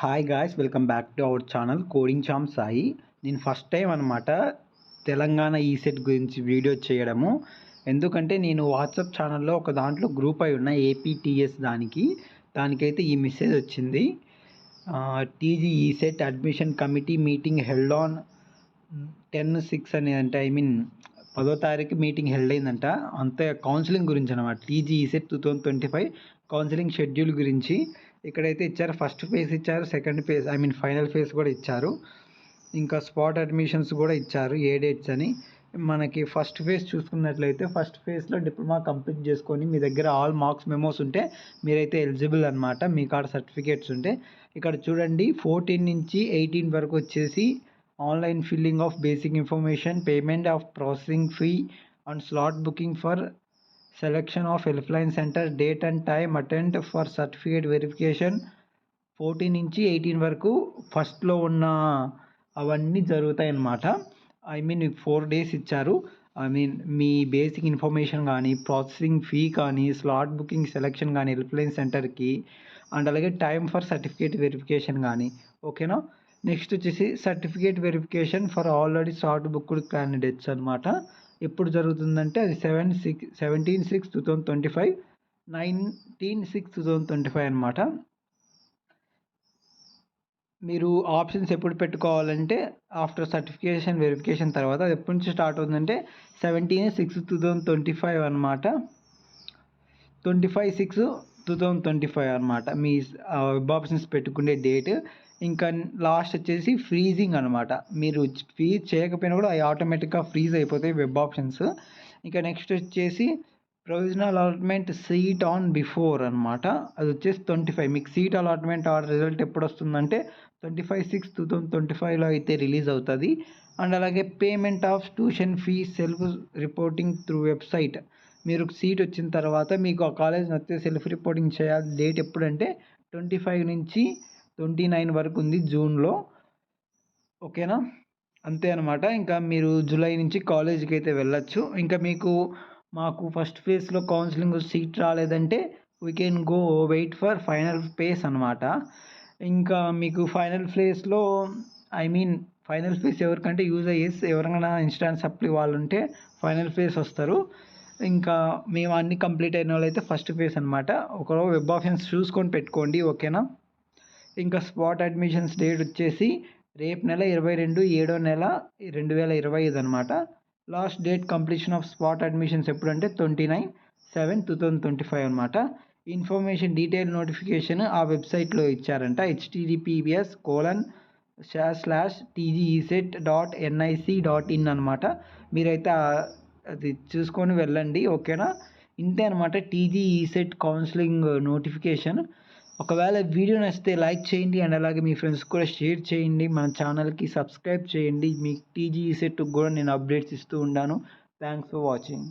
Hi guys, welcome back to our channel coding chum Sai. నేను first time అనమాట Telangana ECET గురించి video చేయడము. ఎందుకంటే నేను వాట్సాప్ ఛానల్లో ఒక దాంట్లో గ్రూప్ అయి ఉన్న ఏపీటీఎస్ దానికైతే ఈ మెసేజ్ వచ్చింది. TG ECET admission committee meeting held on 10/6 అనేదంట. 10వ తారీఖు మీటింగ్ హెల్డ్ అయిందంట. అంతే కౌన్సిలింగ్ గురించి అనమాట. టీజీ ఈసెట్ 2025 కౌన్సిలింగ్ షెడ్యూల్ గురించి ఇక్కడైతే ఇచ్చారు. ఫస్ట్ ఫేజ్ ఇచ్చారు, సెకండ్ ఫేజ్ ఫైనల్ ఫేజ్ కూడా ఇచ్చారు. ఇంకా స్పాట్ అడ్మిషన్స్ కూడా ఇచ్చారు, ఏ డేట్స్ అని. మనకి ఫస్ట్ ఫేజ్ చూసుకున్నట్లయితే ఫస్ట్ ఫేజ్లో డిప్లొమా కంప్లీట్ చేసుకొని మీ దగ్గర ఆల్ మార్క్స్ మెమోస్ ఉంటే మీరైతే ఎలిజిబుల్ అనమాట. మీ కాడ సర్టిఫికేట్స్ ఉంటే ఇక్కడ చూడండి 14 నుంచి 18 వరకు వచ్చేసి online filling of basic information, payment of processing fee and slot booking for selection of helpline centre, date and time attend for certificate verification. 14 నుంచి 18 వరకు ఫస్ట్లో ఉన్న అవన్నీ జరుగుతాయి అన్నమాట. 4 డేస్ ఇచ్చారు. మీ బేసిక్ ఇన్ఫర్మేషన్ కానీ, ప్రాసెసింగ్ ఫీ కానీ, స్లాట్ బుకింగ్ సెలెక్షన్ కానీ హెల్ప్లైన్ సెంటర్కి, అండ్ అలాగే టైమ్ ఫర్ సర్టిఫికేట్ వెరిఫికేషన్ కానీ. ఓకేనా. నెక్స్ట్ వచ్చేసి certificate verification for already slot booked candidates అనమాట. ఎప్పుడు జరుగుతుందంటే అది 17/6/2025, 19/6/2025 అనమాట. మీరు ఆప్షన్స్ ఎప్పుడు పెట్టుకోవాలంటే ఆఫ్టర్ సర్టిఫికేషన్ వెరిఫికేషన్ తర్వాత. అది ఎప్పటి నుంచి స్టార్ట్ అవుతుందంటే 17/6/2025 అనమాట. 25/6/2025 అనమాట మీ వెబ్ ఆప్షన్స్ పెట్టుకునే డేట్. ఇంకా లాస్ట్ వచ్చేసి ఫ్రీజింగ్ అనమాట. మీరు ఫ్రీజ్ చేయకపోయినా కూడా అవి ఆటోమేటిక్గా ఫ్రీజ్ అయిపోతాయి వెబ్ ఆప్షన్స్. ఇంకా నెక్స్ట్ వచ్చేసి provisional allotment seat on before అనమాట. అది వచ్చేసి 25. మీకు సీట్ అలాట్మెంట్ ఆర్డర్ రిజల్ట్ ఎప్పుడు వస్తుందంటే 25/6/2025లో అయితే రిలీజ్ అవుతుంది. అండ్ అలాగే payment of tuition fee self reporting through website. మీరు సీట్ వచ్చిన తర్వాత మీకు ఆ కాలేజ్ నచ్చితే సెల్ఫ్ రిపోర్టింగ్ చేయాలి. డేట్ ఎప్పుడంటే 25 నుంచి 29 వరకు ఉంది జూన్లో. ఓకేనా. అంతే అనమాట. ఇంకా మీరు జూలై నుంచి కాలేజీకి అయితే వెళ్ళచ్చు. ఇంకా మాకు ఫస్ట్ ఫేజ్లో కౌన్సిలింగ్ సీట్ రాలేదంటే we can go wait for final phase అనమాట. ఇంకా మీకు ఫైనల్ ఫేజ్లో ఫైనల్ ఫేజ్ ఎవరికంటే యూజ్ అయ్యేసి ఎవరైనా ఇన్స్టాంట్ సప్లీ వాళ్ళు ఉంటే ఫైనల్ ఫేజ్ వస్తారు. ఇంకా మేము అన్ని కంప్లీట్ అయిన వాళ్ళు అయితే ఫస్ట్ ఫేజ్ అనమాట. ఒకరోజు వెబ్ ఆప్షన్స్ చూసుకొని పెట్టుకోండి. ఓకేనా. ఇంకా స్పాట్ అడ్మిషన్స్ డేట్ వచ్చేసి రేపు నెల 22/7/2025 అనమాట. Last date completion of spot admissions ఎప్పుడంటే 29/7/2025 అనమాట. ఇన్ఫర్మేషన్ డీటెయిల్ నోటిఫికేషన్ ఆ వెబ్సైట్లో ఇచ్చారంట. https://tgeset.nic.in అనమాట. మీరైతే అది చూసుకొని వెళ్ళండి. ఓకేనా. ఇంతే అనమాట టీజీ ఈసెట్ కౌన్సిలింగ్ నోటిఫికేషన్. ఒకవేళ వీడియో నచ్చితే లైక్ చేయండి, అండ్ అలాగే మీ ఫ్రెండ్స్ కూడా షేర్ చేయండి. మన ఛానల్కి సబ్స్క్రైబ్ చేయండి. మీ టీజీ ఈసెట్కి కూడా నేను అప్డేట్స్ ఇస్తూ ఉంటాను. Thanks for watching.